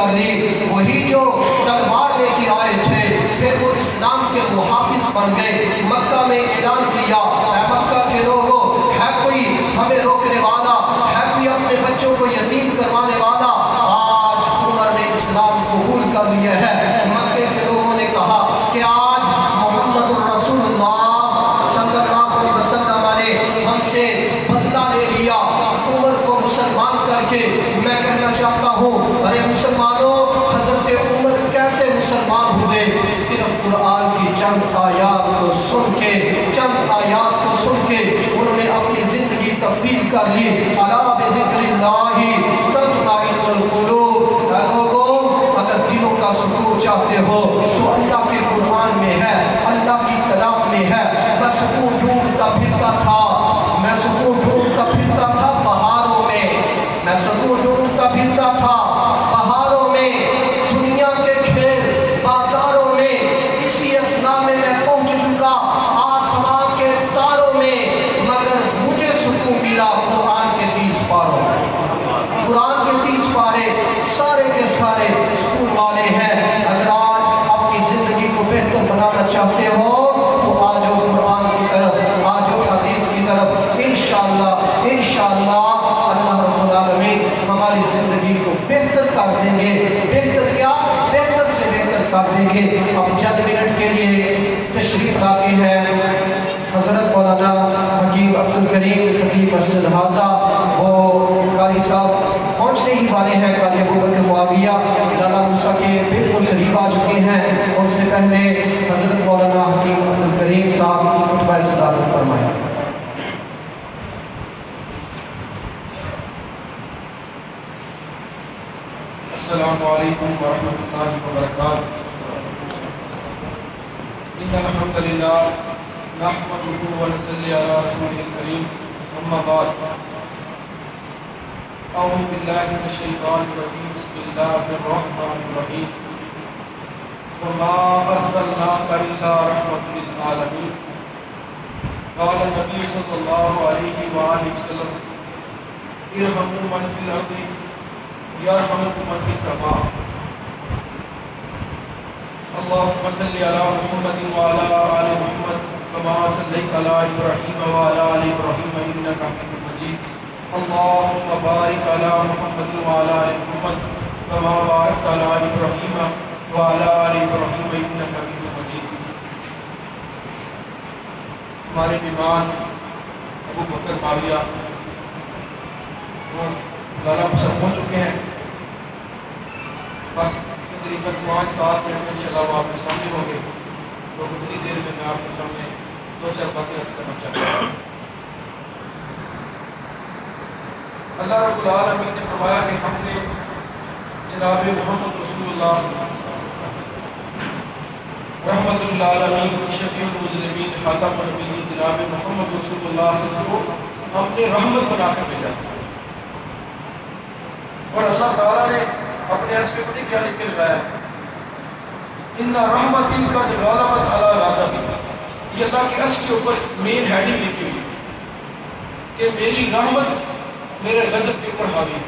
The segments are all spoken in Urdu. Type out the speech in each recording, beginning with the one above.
کر لی. وہی جو تلوار لے کے آئے تھے پھر وہ اسلام کے محافظ بن گئے. مکہ میں اعلان کیا اے مکہ کے لوگوں، ہے کوئی ہمیں روکنے والا، ہے کوئی اپنے بچوں کو یتیم کروانے والا؟ آج عمر نے اسلام قبول کر لیا ہے. مکے کے لوگوں نے کہا کہ آج محمد الرسول اللہ صلی اللہ علیہ وسلم نے ہم سے بدلہ لے لیا عمر کو مسلمان کر کے. میں کہنا چاہتا ہوں ارے مسلمانوں، حضرت عمر کیسے مسلمان ہوئے؟ صرف قرآن کی چند آیات کو سن کے انہوں نے اپنی زندگی تبدیل کر لی. الا بذکر اللہ تطمئن القلوب. اے لوگوں، اگر دلوں کا سکون چاہتے ہو تو اللہ کے قرآن میں ہے، اللہ کی کلام میں ہے. میں سکون ڈھونڈتا پھرتا تھا پہاڑوں میں، میں سکون ڈھونڈتا پھرتا تھا پہاڑوں میں، دنیا کے کھیل بازاروں میں. اسی اسنا میں میں پہنچ چکا آسمان کے تاروں میں، مگر مجھے سکون ملا قرآن کے 30 پاروں میں. قرآن کے 30 پارے سارے کے سارے سکون والے ہیں. اگر آج اپنی زندگی کو بہتر بنانا چاہتے ہو تو آ جاؤ قرآن کی طرف، آ جاؤ حدیث کی طرف. انشاءاللہ اللہ رب العالمین ہماری زندگی کو بہتر کر دیں گے. بہتر کیا؟ بہتر سے بہتر کر دیں گے. اب چند منٹ کے لیے تشریف لاتے ہیں حضرت مولانا حکیم عبدالکریم خطیب مسجد حاضہ. وہ قاری صاحب پہنچنے ہی والے ہیں. قاری ابوبکر معاویہ لالا موسیٰ کے بالکل قریب آ چکے ہیں. اور اس سے پہلے حضرت مولانا حکیم عبدالکریم صاحب خطبہ صدارت فرمائیں. السلام علیکم ورحمۃ اللہ وبرکاتہ. ان الحمد للہ نحمده ونصلی علی رسوله الکریم. اما بعد، اعوذ باللہ من الشیطان الرجیم. بسم اللہ الرحمن الرحیم. وما ارسلناک الا رحمۃ للعالمین. قال النبی صلی اللہ علیہ وآلہ وسلم ارحموا من فی الارض یرحمکم من فی السماء. اللهم صل علی محمد وعلی آل محمد کما صلیت علی ابراہیم وعلی آل ابراہیم انک حمید مجید. اللهم بارک علی محمد وعلی آل محمد کما بارکت علی ابراہیم وعلی آل ابراہیم انک حمید مجید. ہمارے امام ابو بکر معاویہ لالا موسیٰ پہنچ چکے ہیں. بس تقریباً 5-7 منٹ میں انشاءاللہ وہ آپ کے سامنے ہوں گے. تو اتنی دیر میں آپ کے سامنے 2-4 باتیں عرض کرنا چاہتا ہوں. اللہ رب العالمین نے فرمایا کہ ہم نے جناب محمد رسول اللہ رحمت للعالمین شفیع المذنبین خاتم النبیین جناب محمد رسول اللہ صلی اللہ علیہ وسلم کو ہم نے رحمت بنا کر بھیجا. اور اللہ تعالیٰ نے اپنے عرض پہ پتہ کیا لکھ کے لگایا؟ ان رحمتی قد غلبت علی غضبی. یہ اللہ کے عرش کے اوپر مین ہیڈنگ لکھی ہوئی کہ میری رحمت میرے غضب کے اوپر حاوی.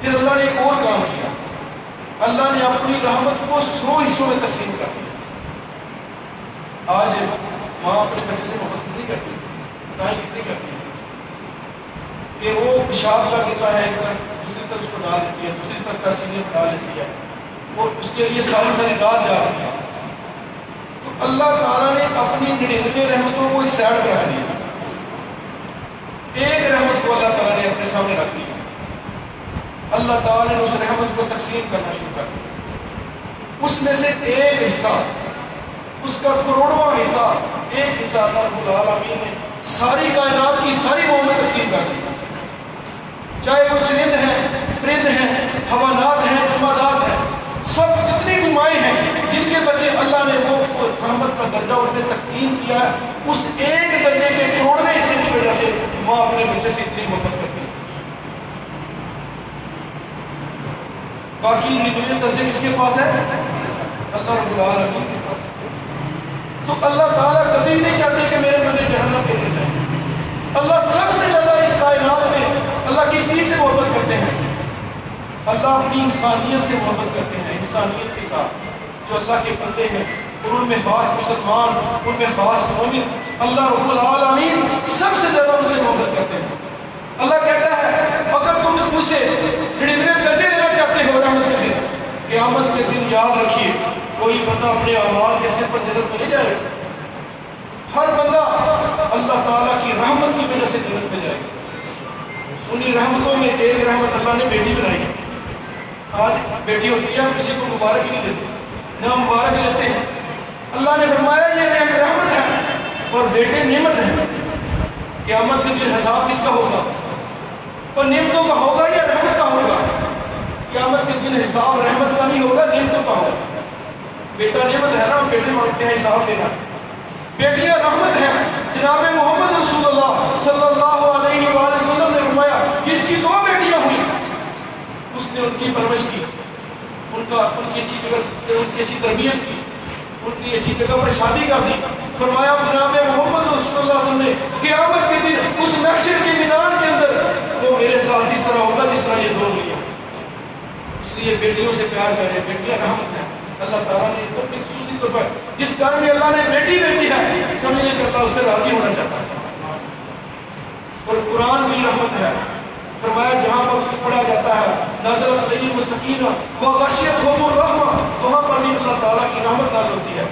پھر اللہ نے ایک اور کام کیا. اللہ نے اپنی رحمت کو 100 حصوں میں تقسیم کر دیا. آج ماں اپنے بچے سے محبت کتنی کرتی ہے؟ بتائیں کتنی کرتی ہے؟ کہ وہ پیشاب کر دیتا ہے ایک طرف، دوسری طرف اس کو ڈال دیتی ہے، دوسری طرف کا سینے میں ڈال دیتی ہے، وہ اس کے لیے ساری رات جا رہی ہے. تو اللہ تعالیٰ نے اپنی 99 رحمتوں کو ایک سائڈ پر رکھ دیا. ایک رحمت کو اللہ تعالیٰ نے اپنے سامنے رکھ دیا. اللہ تعالیٰ نے اس رحمت کو تقسیم کرنا شروع کر دیا. اس میں سے ایک حصہ، اس کا کروڑواں حصہ، ایک حصہ اللہ رب العالمین نے ساری کائنات کی ساری قوموں میں تقسیم کر دیا. چاہے وہ چرند ہیں، پرند ہیں، حیوانات ہیں، جمادات ہیں، سب جتنی بھی مائیں ہیں جن کے بچے اللہ نے وہ رحمت کا درجہ ان میں تقسیم کیا ہے، اس ایک درجے کے کروڑویں حصے کی وجہ سے ماں اپنے بچے سے اتنی محبت کرتی ہے. باقی 99 درجے کس کے پاس ہے؟ اللہ رب العالمین کے پاس. تو اللہ تعالیٰ کبھی بھی نہیں چاہتے کہ میرے بندے جہنم کے دل جائیں. اللہ سب سے زیادہ اس کائنات میں اللہ کس چیز سے محبت کرتے ہیں؟ اللہ اپنی انسانیت سے محبت کرتے ہیں، انسانیت کے ساتھ جو اللہ کے بندے ہیں، اور ان میں خاص مسلمان، ان میں خاص مومن، اللہ رب العالمین سب سے زیادہ ان سے محبت کرتے ہیں۔ اللہ کہتا ہے اگر تم مجھ سے 99 درجے لینا چاہتے ہو رحمت کے دن، قیامت کے دن یاد رکھیے کوئی بندہ اپنے اعمال کے سر پر جنت میں نہیں جائے گا، ہر بندہ اللہ تعالیٰ کی رحمت کی وجہ سے جنت میں جائے گا۔ انہی رحمتوں میں ایک رحمت اللہ نے بیٹی بنائی ہے۔ آج بیٹی ہوتی ہے کسی کو مبارک نہیں دیتے، نہ مبارک لیتے ہیں۔ اللہ نے فرمایا یہ رحمت ہے اور بیٹے نعمت ہے۔ قیامت کے دن حساب کس کا ہوگا؟ اور نعمتوں کا ہوگا یا رحمت کا ہوگا؟ قیامت کے دن حساب رحمت کا نہیں ہوگا، نعمتوں کا ہوگا۔ بیٹا نعمت ہے نا، بیٹے مانگتے ہیں حساب دینا، بیٹیاں رحمت ہیں۔ جناب محمد رسول اللہ صلی اللہ علیہ وآلہ وسلم نے فرمایا جس کی 2 بیٹیاں ہوئی اس نے ان کی پرورش کی، ان کی اچھی تربیت کی، ان کی اچھی جگہ پر شادی کر دی۔ فرمایا جناب محمد رسول اللہ صلی اللہ علیہ وسلم نے قیامت کے دن اس محشر کے میدان کے اندر وہ میرے ساتھ اس طرح ہوگا جس طرح یہ 2 ہوئی۔ اس لیے بیٹیوں سے پیار کریں، بیٹیاں رحمت ہیں۔ اللہ تعالیٰ نے اپنی خصوصی طور پر جس گھر میں اللہ نے بیٹی بھیجی ہے سمجھنے کہ اللہ اس سے راضی ہونا چاہتا ہے۔ اور قرآن بھی رحمت ہے۔ فرمایا جہاں پر پڑھا جاتا ہے نازل علیہم السکینہ وغشیتہم الرحمہ، وہاں پر بھی اللہ تعالیٰ کی رحمت نازل ہوتی ہے۔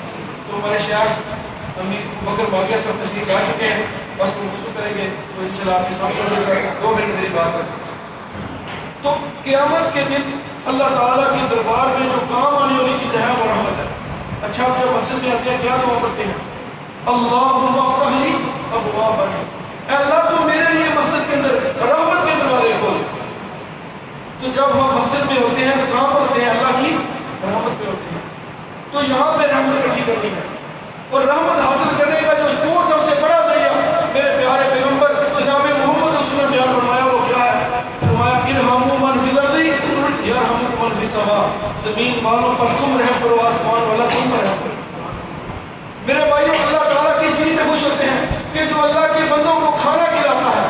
تو ہمارے شیخ امیر بکر باغیہ صاحب تشریف لا چکے ہیں، بس وہ وضو کریں گے تو انشاءاللہ آپ کے سامنے 2 منٹ میری بات کر سکتے ہیں۔ تو قیامت کے دن اللہ تعالیٰ کے دربار میں جو کام آنے والی چیز ہے وہ رحمت ہے۔ اچھا آپ جب مسجد میں آتے ہیں کیا دعا کرتے ہیں؟ اللہم افتح لی ابواب رحمتک، اے اللہ تو میرے لیے مسجد کے اندر رحمت کے دروازے کھول۔ تو جب ہم مسجد میں ہوتے ہیں تو کہاں پر ہوتے ہیں؟ اللہ کی رحمت پہ ہوتے ہیں۔ تو یہاں پہ رحمت اکٹھی کرنی ہے، اور رحمت حاصل کرنے کا جو سب سے بڑا ذریعہ میرے پیارے پیغمبر جناب محمد رسول اللہ نے بیان فرمایا وہ کیا ہے؟ فرمایا ارحموا من فی الارض یرحمکم من فی السماء، زمین والوں پر تم رحم کرو، آسمان والا تم پر رحم کرو۔ میرے بھائیوں اللہ تعالیٰ کس چیز سے خوش ہوتے ہیں؟ کہ جو اللہ کے بندوں کو کھانا کھلاتا ہے،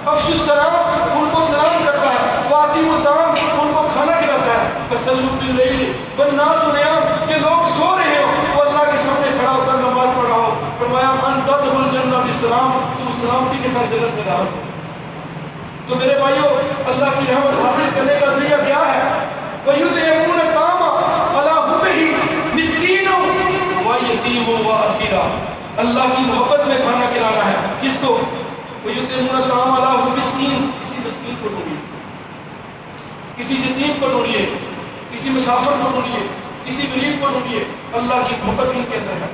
افشوا السلام ان کو سلام کرتا ہے، واتیموا الطعام ان کو کھانا کھلاتا ہے، فصلوا باللیل والناس نیام کہ لوگ سو رہے ہو وہ اللہ کے سامنے کھڑا ہو کر نماز پڑھ رہا ہو۔ فرمایا ان تدخلوا الجنہ بالسلام، تم سلامتی کے ساتھ جنت میں داخل ہو۔ تو میرے بھائیوں اللہ کی رحمت حاصل کرنے کا ذریعہ کیا ہے؟ وَيُطْعِمُونَ الطَّعَامَ عَلَىٰ حُبِّهِ مِسْكِینًا وَیَتِیمًا وَأَسِیرًا، اللہ کی محبت میں کھانا کھلانا ہے۔ کس کو؟ وَيُطْعِمُونَ الطَّعَامَ عَلَىٰ حُبِّهِ مِسْکین، کسی مسکین کو ڈھونڈیے، کسی یتیم کو ڈھونڈیے، کسی مسافر کو ڈھونڈیے، کسی غریب کو ڈھونڈیے۔ اللہ کی محبت ان کے اندر ہے۔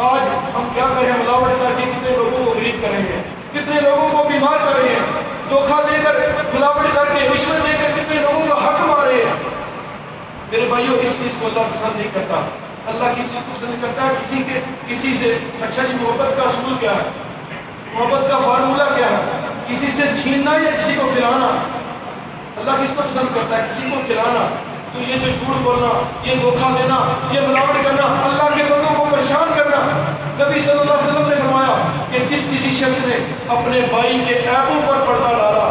آج ہم کیا کر رہے ہیں؟ ملاوٹ کر کے کتنے لوگوں کو غریب کر رہے ہیں، کتنے لوگوں کو بیمار کر رہے ہیں، دھوکہ دے کر ملاوٹ کر کے رشوت دے کر کتنے لوگوں کا حق مارے ہیں۔ میرے بھائیوں اس چیز کو اللہ پسند نہیں کرتا۔ اللہ کس چیز کو پسند کرتا ہے؟ کسی سے اچھا جی محبت کا اصول کیا ہے؟ محبت کا فارمولہ کیا ہے؟ کسی سے چھیننا یا کسی کو کھلانا؟ اللہ کس کو پسند کرتا ہے؟ کسی کو کھلانا۔ تو یہ جو جھوٹ بولنا، یہ دھوکہ دینا، یہ ملاوٹ کرنا، اللہ کے بندوں کو پریشان کرنا، نبی صلی اللہ علیہ وسلم نے فرمایا کہ کسی شخص نے اپنے بھائی کے عیبوں پر پردہ ڈالا،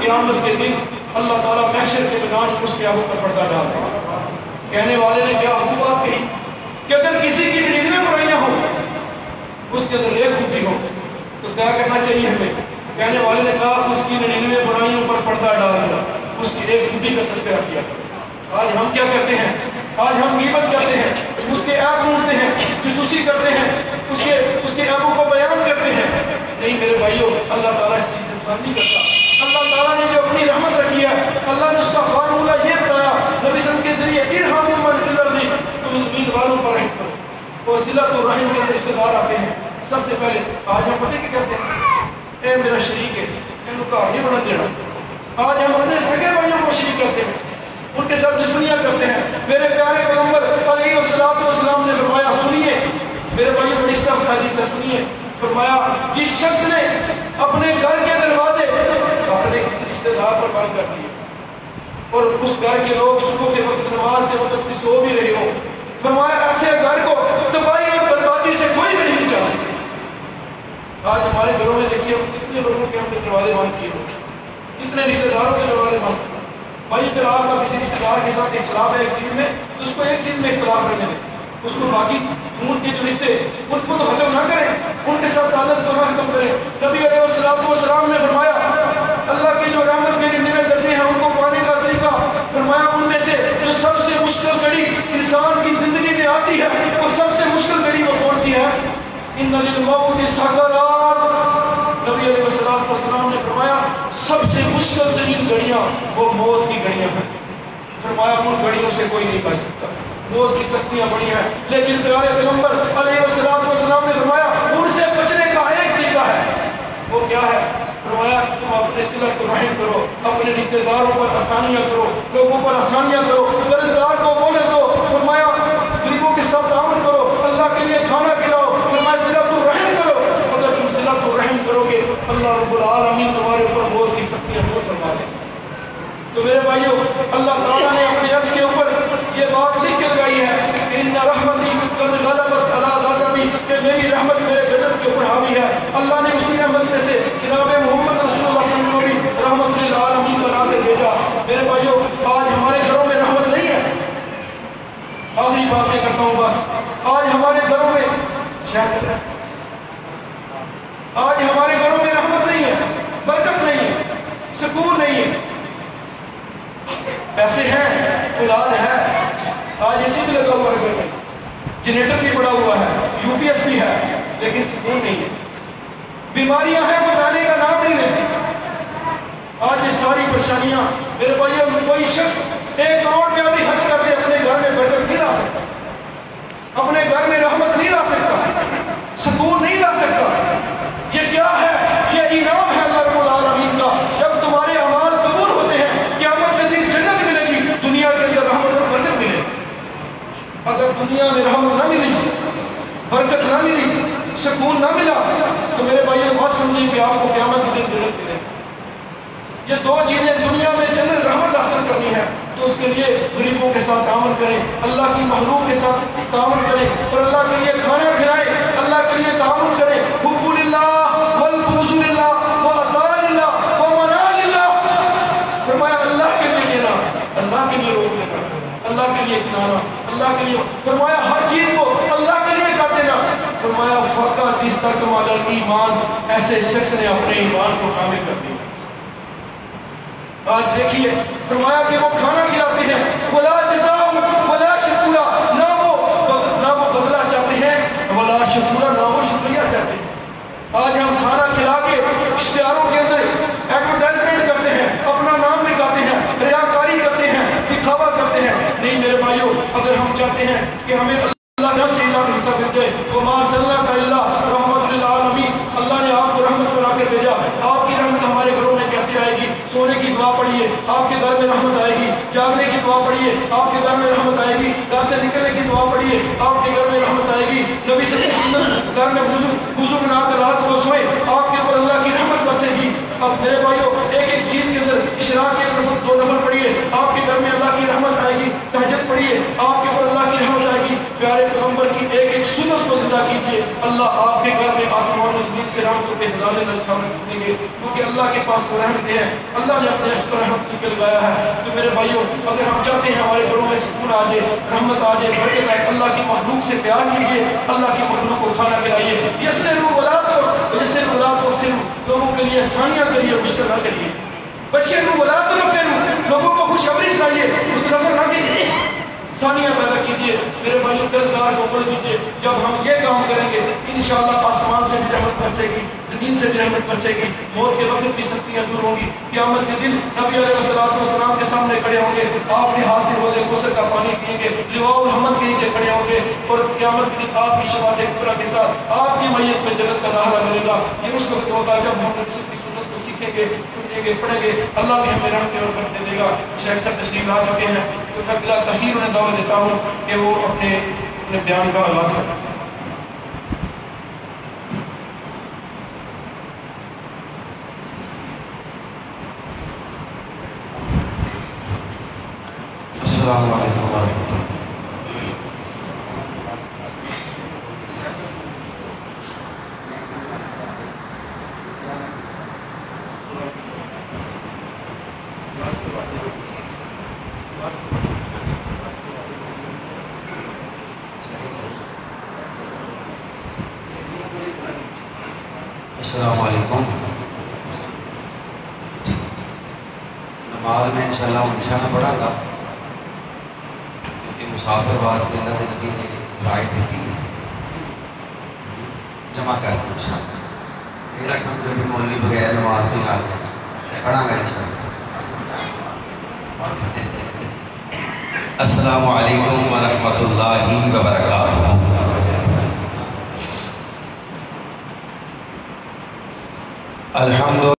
قیامت کے دن اللہ تعالیٰ محشر کے میدان میں اس کے عیبوں پر پردہ ڈال دے۔ کہنے والے نے کیا خوب بات کہی کہ اگر کسی کی 99 برائیاں ہوں اس کے اندر ایک خوبی ہو تو کیا کرنا چاہیے ہمیں؟ کہنے والے نے کہا اس کی 99 برائیوں پر پردہ ڈال دیا، اس کی ایک خوبی کا تذکرہ کیا۔ آج ہم کیا کرتے ہیں؟ آج ہم غیبت کرتے ہیں، اس کے عیب ڈھونڈتے ہیں، جاسوسی کرتے ہیں، اس کے عیبوں کو بیان کرتے ہیں۔ نہیں میرے بھائیوں اللہ تعالیٰ اس چیز سے پسند نہیں کرتا۔ اللہ تعالیٰ نے جو اپنی رحمت رکھی ہے اللہ نے اس کا فارمولہ یہ بتایا نبی صلی اللہ علیہ وسلم کے ذریعے ارحموا من فی الارض، تم زمین والوں پر رحم کرو۔ اور صلۃ الرحم کے اندر رشتے دار آتے ہیں۔ سب سے پہلے آج ہم پتہ کیا کرتے ہیں؟ اے میرا شریک ہے ان کو نہیں بڑھن دینا۔ آج ہم اپنے سگے بھائیوں کو شریک کرتے ہیں، ان کے ساتھ دشمنیاں کرتے ہیں۔ میرے پیارے پیغمبر علیہ الصلوۃ والسلام نے فرمایا، سنیے میرے بھائی بڑی سخت حدیث ہے، سنیے، فرمایا جس شخص نے اپنے گھر کے دروازے اپنے کسی رشتے دار پر بند کر دیے اور اس گھر کے لوگ صبح کے وقت نماز کے وقت بھی سو بھی رہے ہوں، فرمایا ایسے گھر کو تباہی اور بربادی سے کوئی بھی نہیں بچا سکتا۔ آج ہمارے گھروں میں دیکھیے کتنے لوگوں کے ہم نے دروازے بند کیے ہوں، کتنے رشتے داروں کے دروازے بند، بھائی اگر آپ کا کسی رشتے دار کے ساتھ اختلاف ہے ایک چیز میں تو اس کو ایک چیز میں اختلاف رہنے دیں، اس کو باقی خون کے جو رشتے ان کو تو ختم نہ کریں، ان کے ساتھ تعلق کو نہ ختم کریں۔ نبی علیہ السلام نے فرمایا اللہ کی جو رحمت کے نوے درجے ہیں ان کو پانے کا طریقہ فرمایا، ان میں سے جو سب سے مشکل گھڑی انسان کی زندگی میں آتی ہے وہ سب سے مشکل گھڑی وہ کون سی ہے؟ ان للموت سکرات، نبی علیہ السلام نے فرمایا سب سے مشکل ترین گھڑیاں وہ موت کی گھڑیاں ہیں۔ فرمایا ان گھڑیوں سے کوئی نہیں بچ سکتا، موت کی سختیاں بڑی ہیں، لیکن پیارے پیغمبر علیہ السلام نے فرمایا ان سے بچنے کا ایک طریقہ ہے، وہ کیا ہے؟ فرمایا تم اپنے صلۃ الرحم کرو، اپنے رشتہ داروں پر آسانیاں کرو، لوگوں پر آسانیاں کرو، قرض دار کو مہلت دو، فرمایا غریبوں کے ساتھ تعاون کرو، اللہ کے لیے کھانا کھلاؤ، فرمایا صلۃ الرحم کرو۔ اگر تم صلۃ الرحم کرو گے اللہ رب العالمین تمہارے اوپر موت کی سختیاں دور فرما دے۔ تو میرے بھائیو اللہ تعالیٰ نے اپنے عرش کے اوپر یہ بات لکھ کے لگائی ہے کہ ان رحمتی قد غلبت علی غضبی، کہ میری رحمت میرے غضب کے اوپر حاوی ہے۔ اللہ نے اسی رحمت میں سے جناب محمد رسول اللہ صلی اللہ علیہ وسلم کو بھی رحمت للعالمین بنا کر بھیجا۔ میرے بھائیو آج ہمارے گھروں میں رحمت نہیں ہے، آخری باتیں کرتا ہوں بس، آج ہمارے گھروں میں کیا کر رہا ہے؟ آج ہمارے گھروں میں رحمت نہیں ہے، برکت نہیں ہے، سکون نہیں ہے، پیسے ہیں، اولاد ہے، آج اسی بھی لگا ہوا ہے گھر میں، جنریٹر بھی پڑا ہوا ہے، یو پی ایس بھی ہے، لیکن سکون نہیں ہے، بیماریاں ہیں وہ جانے کا نام نہیں لیتی۔ آج یہ ساری پریشانیاں میرے بھائیوں کوئی شخص 1 کروڑ روپیہ بھی خرچ کر کے اپنے گھر میں برکت نہیں لا سکتا، اپنے گھر میں رحمت نہیں لا سکتا، سکون نہیں لا سکتا۔ یہ کیا ہے؟ یہ انعام ہے اللہ رب العالمین کا، جب تمہارے اعمال قبول ہوتے ہیں قیامت کے دن جنت ملے گی، دنیا کے اندر رحمت اور برکت ملے۔ اگر دنیا میں رحمت نہ ملی، برکت نہ ملی، سکون نہ ملا تو میرے بھائیوں بات سمجھیے کہ آپ کو قیامت کے دن جنت ملے۔ یہ دو چیزیں دنیا میں جنت رحمت حاصل کرنی ہے تو اس کے لیے غریبوں کے ساتھ تعاون کریں، اللہ کی مخلوق کے ساتھ تعاون کریں اور اللہ کے لیے کھانا کھلائیں، اللہ کے لیے تعاون کریں۔ حب للہ والبغض للہ وعطاء للہ ومنع للہ، فرمایا اللہ کے لیے دینا، اللہ کے لیے روک دینا، اللہ کے لیے کھلانا، اللہ کے لیے، فرمایا ہر چیز کو اللہ کے لیے کر دینا۔ فرمایا فقط استکمل الایمان، ایسے شخص نے اپنے ایمان کو کامل کر دیا۔ آج دیکھیے فرمایا کہ وہ کھانا کھلاتے ہیں، ولا جزاء ولا شکورا، نہ وہ بدلہ چاہتے ہیں، ولا شکورا، نہ وہ شکریہ چاہتے ہیں۔ آج ہم کھانا کھلا کے اشتہاروں کے اندر ایڈورٹائزمنٹ کرتے ہیں، اپنا نام نکالتے ہیں، ریاکاری کرتے ہیں، دکھاوا کرتے ہیں۔ نہیں میرے بھائیوں، اگر ہم چاہتے ہیں کہ ہمیں اللہ کا سے اللہ کا حصہ مل جائے، وما ارسلناک الا رحمت للعالمین، اللہ نے آپ کو رحمت بنا کر بھیجا۔ آپ کی رحمت ہمارے گھروں میں کیسے آئے گی؟ سونے کی دعا پڑھیے آپ کے گھر میں رحمت آئے گی، جاگنے کی دعا پڑھیے آپ کے گھر میں رحمت آئے گی، گھر سے نکلنے کی دعا پڑھیے آپ کے گھر میں رحمت آئے گی۔ نبی صلی اللہ علیہ وسلم گھر میں وضو بنا کر رات کو سوئے، آپ کے اوپر اللہ کی رحمت برسے گی۔ اب میرے بھائیوں ایک ایک چیز کے اندر اشراق کے 2 نفل پڑھیے آپ کے گھر میں اللہ کی رحمت آئے گی، تہجد پڑھیے آپ کے اوپر اللہ کی رحمت آئے گی۔ پیارے پیغمبر کی ایک ایک سنت کو زندہ کیجیے، اللہ آپ کے گھر میں آسمان و زمین سے رحمتوں کے خزانے شامل کر دیں گے، کیونکہ اللہ کے پاس وہ رحمتیں ہیں، اللہ نے اپنے عرش پر رحمت کے لگایا ہے۔ تو میرے بھائیوں اگر ہم چاہتے ہیں ہمارے گھروں میں سکون آ جائے، رحمت آ جائے، برکت آئے، اللہ کی مخلوق سے پیار کیجیے، اللہ کی مخلوق کو کھانا کھلائیے، یسروا ولا تعسروا، لوگوں کے لیے آسانیاں کریے، مشکل نہ کریے، بشروا ولا تنفروا، لوگوں کو خوشخبری سنائیے، نفر نہ کیجیے، آسانیاں پیدا کیجیے۔ میرے بھائیوں قرض دار کو پڑھ دیجیے، جب ہم یہ کام کریں گے انشاءاللہ آسمان سے بھی رحمت برسے گی، زمین سے بھی رحمت برسے گی، موت کے وقت بھی سختیاں دور ہوں گی۔ قیامت کے دن نبی علیہ السلام کے سامنے کھڑے ہوں گے، آپ کے ہاتھ سے روزے کوثر کا پانی پئیں گے، لواء الحمد کے نیچے کھڑے ہوں گے، اور قیامت کے دن آپ کی شفاعت کبریٰ کے ساتھ آپ کی میت میں جنت کا داخلہ ملے گا۔ یہ اس وقت ہوگا جب ہم نے کی سنت کو سیکھیں گے، سمجھیں گے، پڑھیں گے، اللہ بھی ہمیں رحمتیں اور برکتیں دے گا۔ شیخ صاحب تشریف لا چکے ہیں تو میں بلا تاخیر انہیں دعوت دیتا ہوں کہ وہ اپنے بیان کا آغاز کریں۔ السلام علیکم ورحمۃ اللہ۔ نماز میں انشاءاللہ انشاءاللہ پڑھا گا کیونکہ مسافر واسطے اللہ کے نبی نے رائے دیتی ہے جمع کر کے انشاءاللہ میرا سمجھو کہ مولوی بغیر نماز بھی لا گیا پڑھا گا انشاءاللہ. السلام علیکم ورحمۃ اللہ وبرکاتہ. الحمد